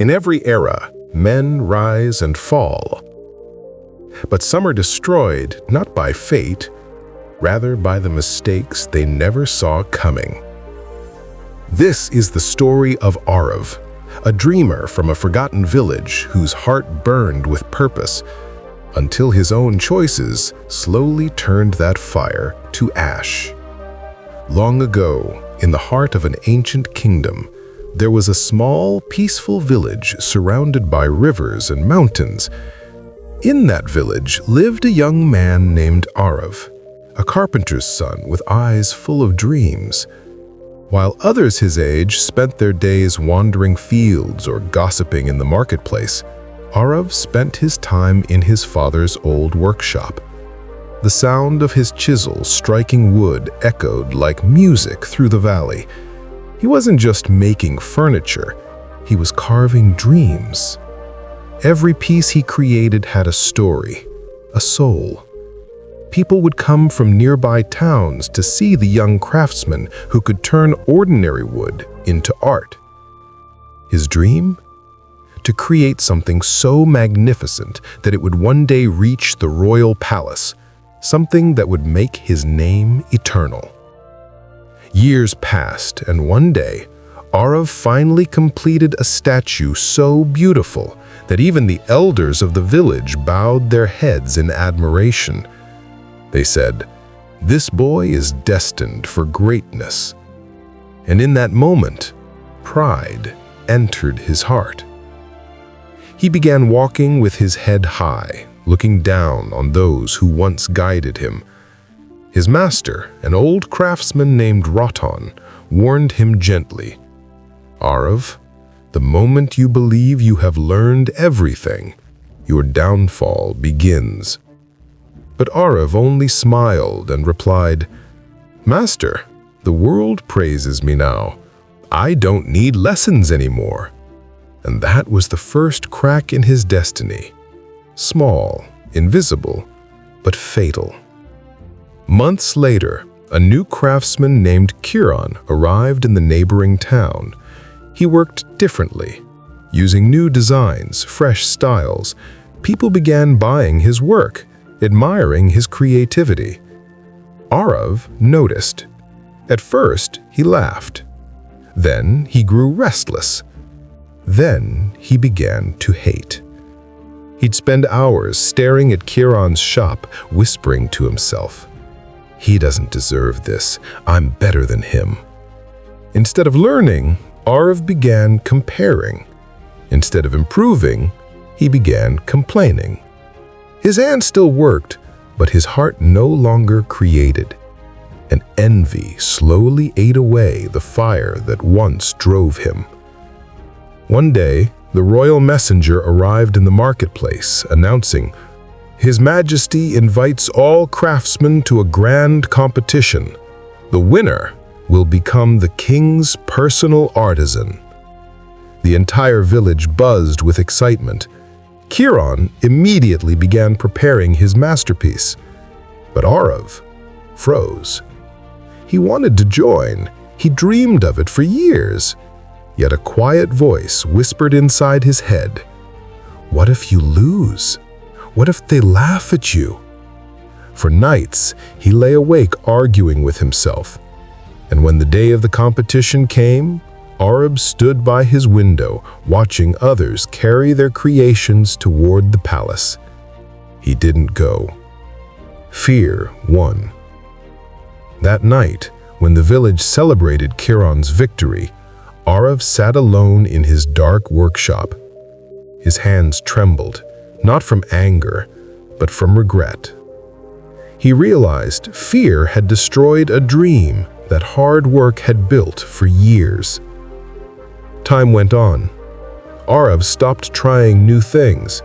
In every era, men rise and fall. But some are destroyed not by fate, rather by the mistakes they never saw coming. This is the story of Arav, a dreamer from a forgotten village whose heart burned with purpose until his own choices slowly turned that fire to ash. Long ago, in the heart of an ancient kingdom, there was a small, peaceful village surrounded by rivers and mountains. In that village lived a young man named Arav, a carpenter's son with eyes full of dreams. While others his age spent their days wandering fields or gossiping in the marketplace, Arav spent his time in his father's old workshop. The sound of his chisel striking wood echoed like music through the valley. He wasn't just making furniture, he was carving dreams. Every piece he created had a story, a soul. People would come from nearby towns to see the young craftsman who could turn ordinary wood into art. His dream? To create something so magnificent that it would one day reach the royal palace, something that would make his name eternal. Years passed, and one day, Arav finally completed a statue so beautiful that even the elders of the village bowed their heads in admiration. They said, "This boy is destined for greatness." And in that moment, pride entered his heart. He began walking with his head high, looking down on those who once guided him. His master, an old craftsman named Rotan, warned him gently, "Arav, the moment you believe you have learned everything, your downfall begins." But Arav only smiled and replied, "Master, the world praises me now. I don't need lessons anymore." And that was the first crack in his destiny. Small, invisible, but fatal. Months later, a new craftsman named Kiran arrived in the neighboring town. He worked differently. Using new designs, fresh styles, people began buying his work, admiring his creativity. Arav noticed. At first, he laughed. Then he grew restless. Then he began to hate. He'd spend hours staring at Kiran's shop, whispering to himself, "He doesn't deserve this. I'm better than him." Instead of learning, Arav began comparing. Instead of improving, he began complaining. His hands still worked, but his heart no longer created. And envy slowly ate away the fire that once drove him. One day, the royal messenger arrived in the marketplace, announcing, "His Majesty invites all craftsmen to a grand competition. The winner will become the king's personal artisan." The entire village buzzed with excitement. Kiran immediately began preparing his masterpiece. But Arav froze. He wanted to join. He dreamed of it for years. Yet a quiet voice whispered inside his head, "What if you lose? What if they laugh at you?" For nights, he lay awake arguing with himself. And when the day of the competition came, Arav stood by his window, watching others carry their creations toward the palace. He didn't go. Fear won. That night, when the village celebrated Kiran's victory, Arav sat alone in his dark workshop. His hands trembled, not from anger, but from regret. He realized fear had destroyed a dream that hard work had built for years. Time went on. Arav stopped trying new things.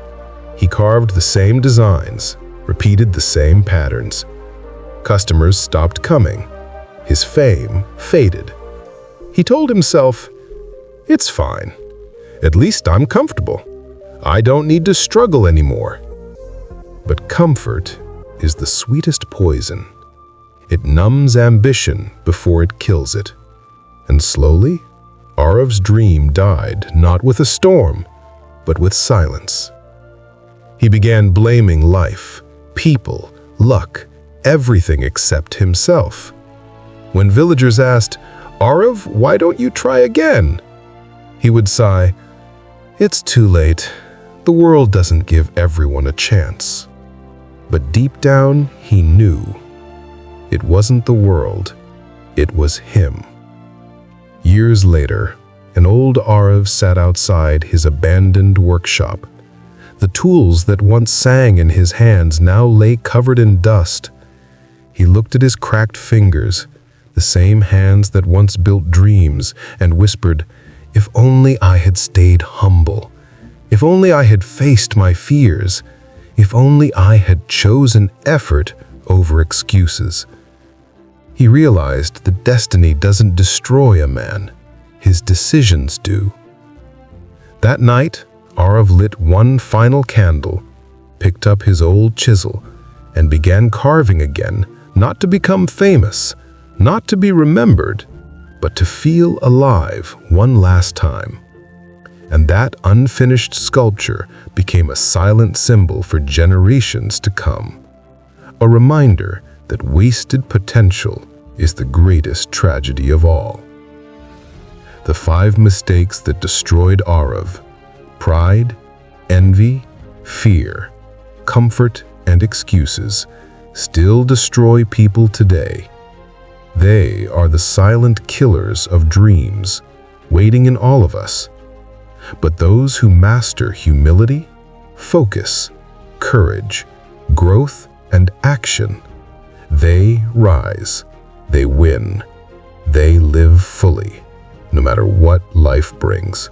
He carved the same designs, repeated the same patterns. Customers stopped coming. His fame faded. He told himself, "It's fine. At least I'm comfortable. I don't need to struggle anymore." But comfort is the sweetest poison. It numbs ambition before it kills it. And slowly, Arav's dream died not with a storm, but with silence. He began blaming life, people, luck, everything except himself. When villagers asked, "Arav, why don't you try again?" he would sigh, "It's too late. The world doesn't give everyone a chance." But deep down, he knew. It wasn't the world, it was him. Years later, an old Arav sat outside his abandoned workshop. The tools that once sang in his hands now lay covered in dust. He looked at his cracked fingers, the same hands that once built dreams, and whispered, "If only I had stayed humble. If only I had faced my fears. If only I had chosen effort over excuses." He realized that destiny doesn't destroy a man. His decisions do. That night, Arav lit one final candle, picked up his old chisel, and began carving again, not to become famous, not to be remembered, but to feel alive one last time. And that unfinished sculpture became a silent symbol for generations to come. A reminder that wasted potential is the greatest tragedy of all. The 5 mistakes that destroyed Arav: pride, envy, fear, comfort, and excuses still destroy people today. They are the silent killers of dreams, waiting in all of us. But those who master humility, focus, courage, growth, and action, they rise, they win, they live fully, no matter what life brings.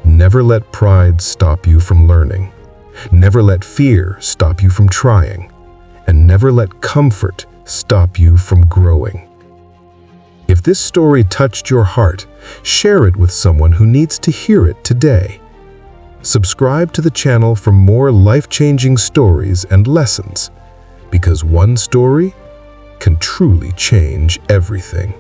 Never let pride stop you from learning. Never let fear stop you from trying. And never let comfort stop you from growing. If this story touched your heart, share it with someone who needs to hear it today. Subscribe to the channel for more life-changing stories and lessons, because one story can truly change everything.